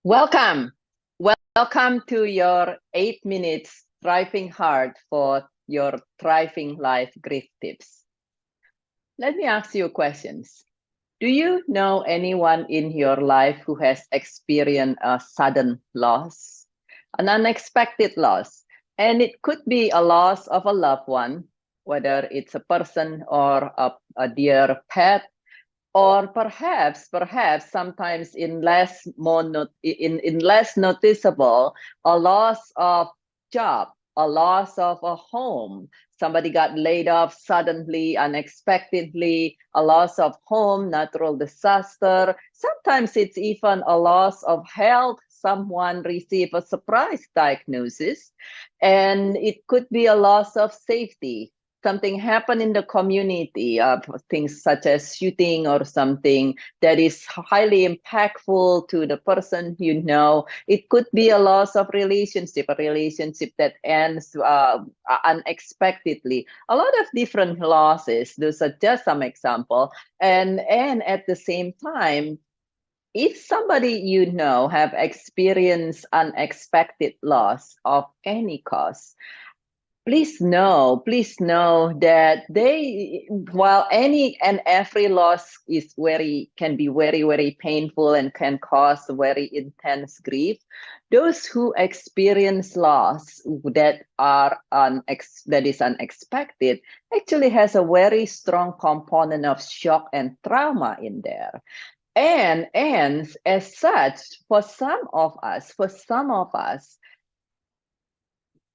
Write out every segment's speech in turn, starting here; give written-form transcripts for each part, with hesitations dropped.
Welcome. Welcome to your 8 minutes thriving hard for your thriving life grief tips. Let me ask you questions. Do you know anyone in your life who has experienced a sudden loss, an unexpected loss? And it could be a loss of a loved one, whether it's a person or a dear pet, or perhaps sometimes in less noticeable, a loss of job, a loss of a home. Somebody got laid off suddenly, unexpectedly, a loss of home, natural disaster. Sometimes it's even a loss of health. Someone received a surprise diagnosis, and it could be a loss of safety. Something happen in the community, things such as shooting or something that is highly impactful to the person you know. It could be a loss of relationship, a relationship that ends unexpectedly. A lot of different losses. Those are just some example. And at the same time, if somebody you know have experienced unexpected loss of any cause, please know that while any and every loss can be very painful and can cause very intense grief, those who experience loss that is unexpected actually has a very strong component of shock and trauma in there. And as such, for some of us,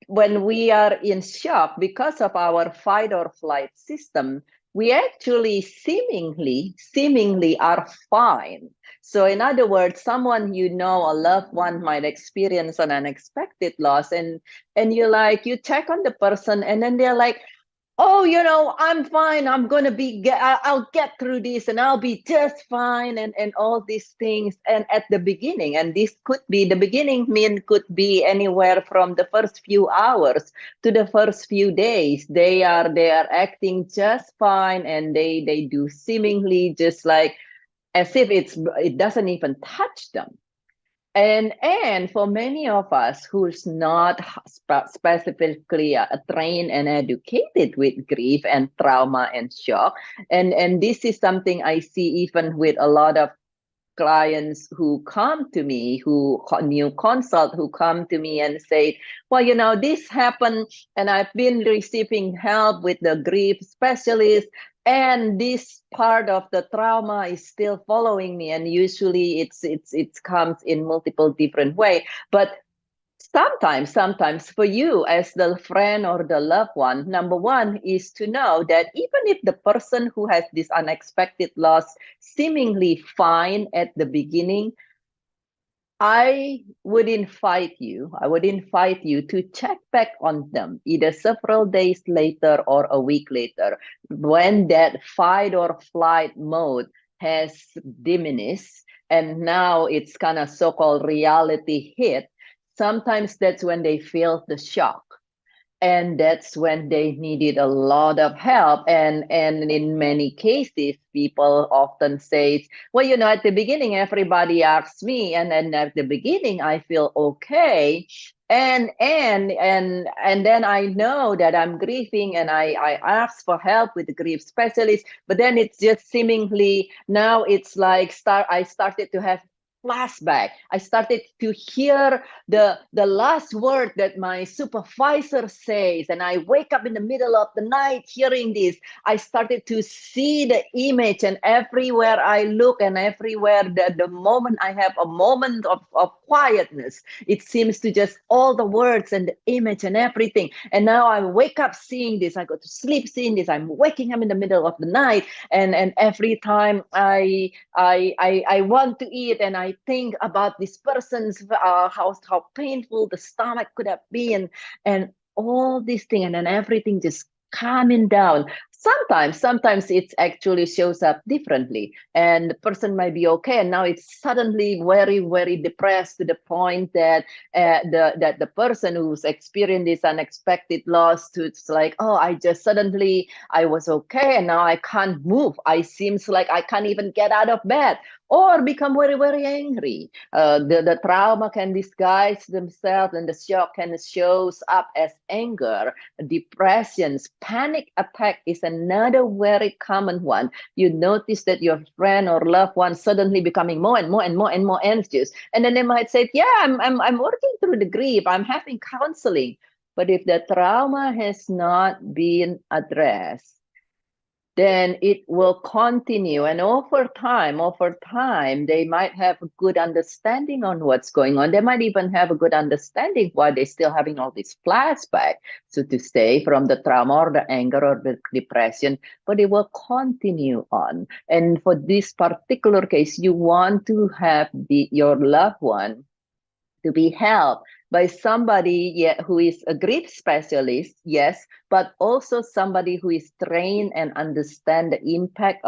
when we are in shock because of our fight or flight system, we actually seemingly are fine. So in other words, someone you know, a loved one, might experience an unexpected loss, and you check on the person, and then they're like, oh, I'm fine. I'll get through this and I'll be just fine, and all these things. And at the beginning, and this could be the beginning, could be anywhere from the first few hours to the first few days. They are acting just fine, and they do seemingly just like as if it doesn't even touch them. And for many of us who's not specifically trained and educated with grief and trauma and shock, and this is something I see even with a lot of clients who come to me, who new consult, who come to me and say, well, this happened and I've been receiving help with the grief specialist, and this part of the trauma is still following me, and usually it comes in multiple different way. But sometimes for you as the friend or the loved one, number one is to know that even if the person who has this unexpected loss seemingly fine at the beginning, I would invite you to check back on them either several days later or a week later, when that fight or flight mode has diminished and now it's kind of so-called reality hit. Sometimes that's when they feel the shock, and that's when they needed a lot of help. And in many cases, people often say, well, at the beginning everybody asks me, and then at the beginning I feel okay, and then I know that I'm grieving, and I ask for help with the grief specialist, but then it's just seemingly now it's like I started to have flashback. I started to hear the last word that my supervisor says, and I wake up in the middle of the night hearing this. I started to see the image, and everywhere I look and everywhere the moment I have a moment of quietness, it seems to just all the words and the image and everything. And now I wake up seeing this, I go to sleep seeing this, I'm waking up in the middle of the night, and every time I want to eat and I think about this person's how painful the stomach could have been, and all these things, and then everything just calming down. Sometimes it actually shows up differently, and the person might be okay, and now it's suddenly very depressed to the point that the person who's experienced this unexpected loss, to it's like, oh, I was okay, and now I can't move. I seems like I can't even get out of bed. or become very, very angry. The trauma can disguise themselves, and the shock can shows up as anger, depressions. Panic attack is another very common one. You notice that your friend or loved one suddenly becoming more and more and more and more anxious, and then they might say, "Yeah, I'm working through the grief. I'm having counseling." But if the trauma has not been addressed, then it will continue. And over time, they might have a good understanding on what's going on. They might even have a good understanding why they're still having all these flashbacks. So to stay from the trauma or the anger or the depression, but it will continue on. And for this particular case, you want to have your loved one to be helped by somebody who is a grief specialist, yes, but also somebody who is trained and understand the impact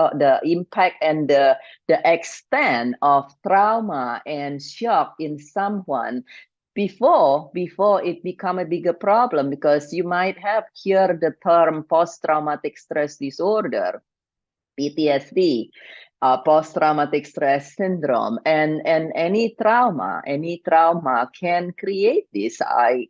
and the extent of trauma and shock in someone before it become a bigger problem, because you might have heard the term post-traumatic stress disorder, PTSD, post-traumatic stress syndrome, and any trauma can create this. A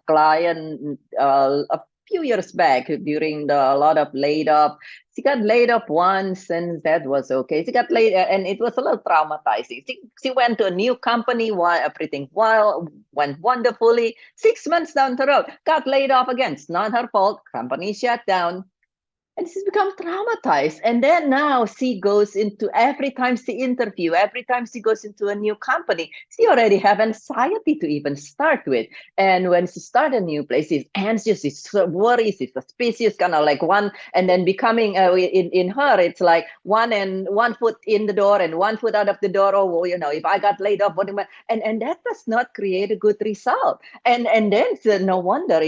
client a few years back, during a lot of laid up, she got laid up once, and that was okay. She got laid, and it was a little traumatizing. She went to a new company while everything went wonderfully. 6 months down the road, got laid off again. It's not her fault. Company shut down. And she's become traumatized. And then now she goes into, every time she interview, every time she goes into a new company, she already have anxiety to even start with. And when she start a new place, she's anxious, she's worried, she's suspicious, kind of like one, and then becoming, in her, it's like one foot in the door and 1 foot out of the door. Oh, well, if I got laid off, what am I? And that does not create a good result. And then so no wonder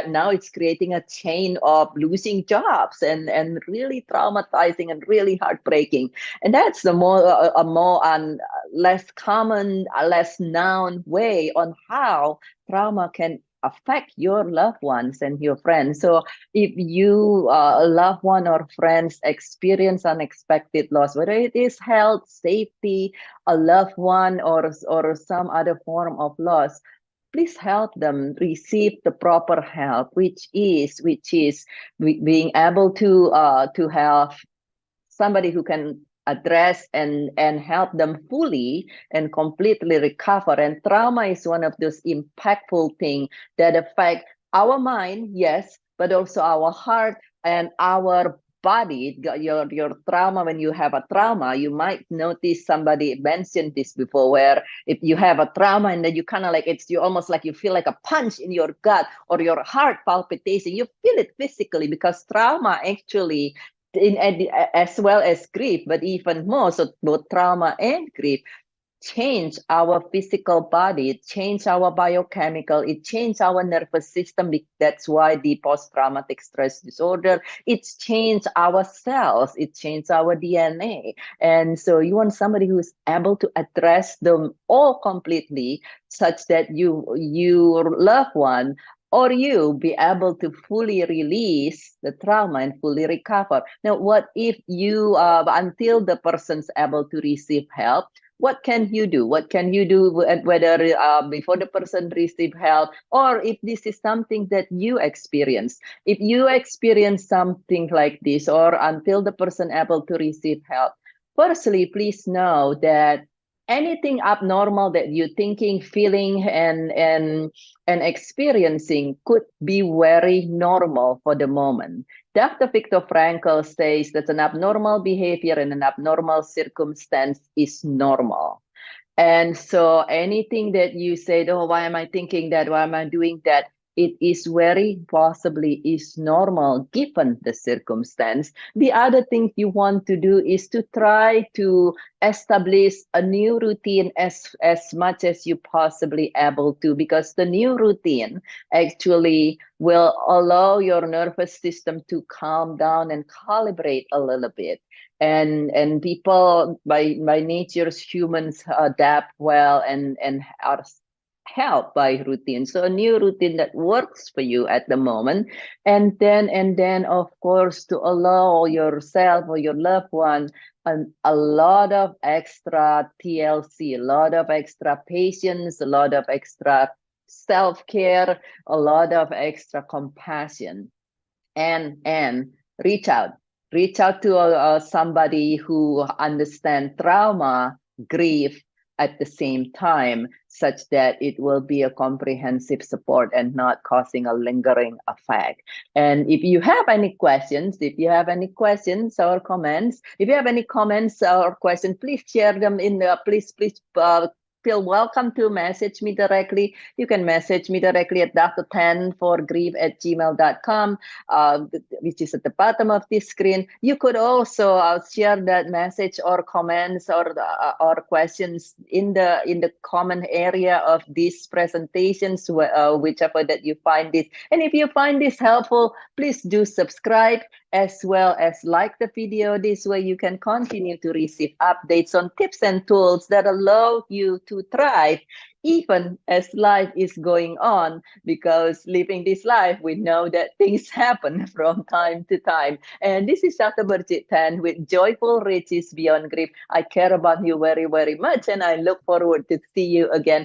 now it's creating a chain of losing jobs, and really traumatizing and really heartbreaking. And that's the less common, less known way on how trauma can affect your loved ones and your friends. So if you a loved one or friends experience unexpected loss, whether it is health, safety, a loved one, or some other form of loss, please help them receive the proper help, which is being able to have somebody who can address and help them fully and completely recover. And trauma is one of those impactful things that affect our mind, yes, but also our heart and our body. Your trauma, when you have a trauma, you might notice, somebody mentioned this before, where if you have a trauma and then you kind of like, you almost like you feel like a punch in your gut, or your heart palpitating. You feel it physically, because trauma actually, as well as grief, but even more so, both trauma and grief change our physical body, it change our biochemical, it change our nervous system. That's why the post-traumatic stress disorder, it's changed our cells, it changed our DNA. And so you want somebody who's able to address them all completely, such that your loved one or you be able to fully release the trauma and fully recover. Now, what if you, until the person's able to receive help, what can you do? What can you do, whether before the person receive help, or if this is something that you experience? If you experience something like this, or until the person able to receive help, firstly, please know that anything abnormal that you're thinking, feeling, and experiencing could be very normal for the moment. Dr. Viktor Frankl says that an abnormal behavior and an abnormal circumstance is normal. And so anything that you say, oh, why am I thinking that? Why am I doing that? It is very possibly is normal given the circumstance. The other thing you want to do is to try to establish a new routine as much as you possibly able to, because the new routine actually will allow your nervous system to calm down and calibrate a little bit. And people, by nature, humans adapt well and are helped by routine. So a new routine that works for you at the moment, and then of course, to allow yourself or your loved one a lot of extra TLC, a lot of extra patience, a lot of extra self-care, a lot of extra compassion, and reach out to somebody who understands trauma, grief at the same time, such that it will be a comprehensive support and not causing a lingering effect. And if you have any questions, or comments, please share them in the, please feel welcome to message me directly. You can message me directly at BirgitteTan for grieve@gmail.com, which is at the bottom of this screen. You could also share that message or comments or questions in the comment area of these presentations, whichever that you find it. And if you find this helpful, please do subscribe as well as like the video. This way you can continue to receive updates on tips and tools that allow you to thrive even as life is going on, because living this life, we know that things happen from time to time. And this is Dr. BirgitteTan with Joyful Riches Beyond Grief. I care about you very, very much, and I look forward to see you again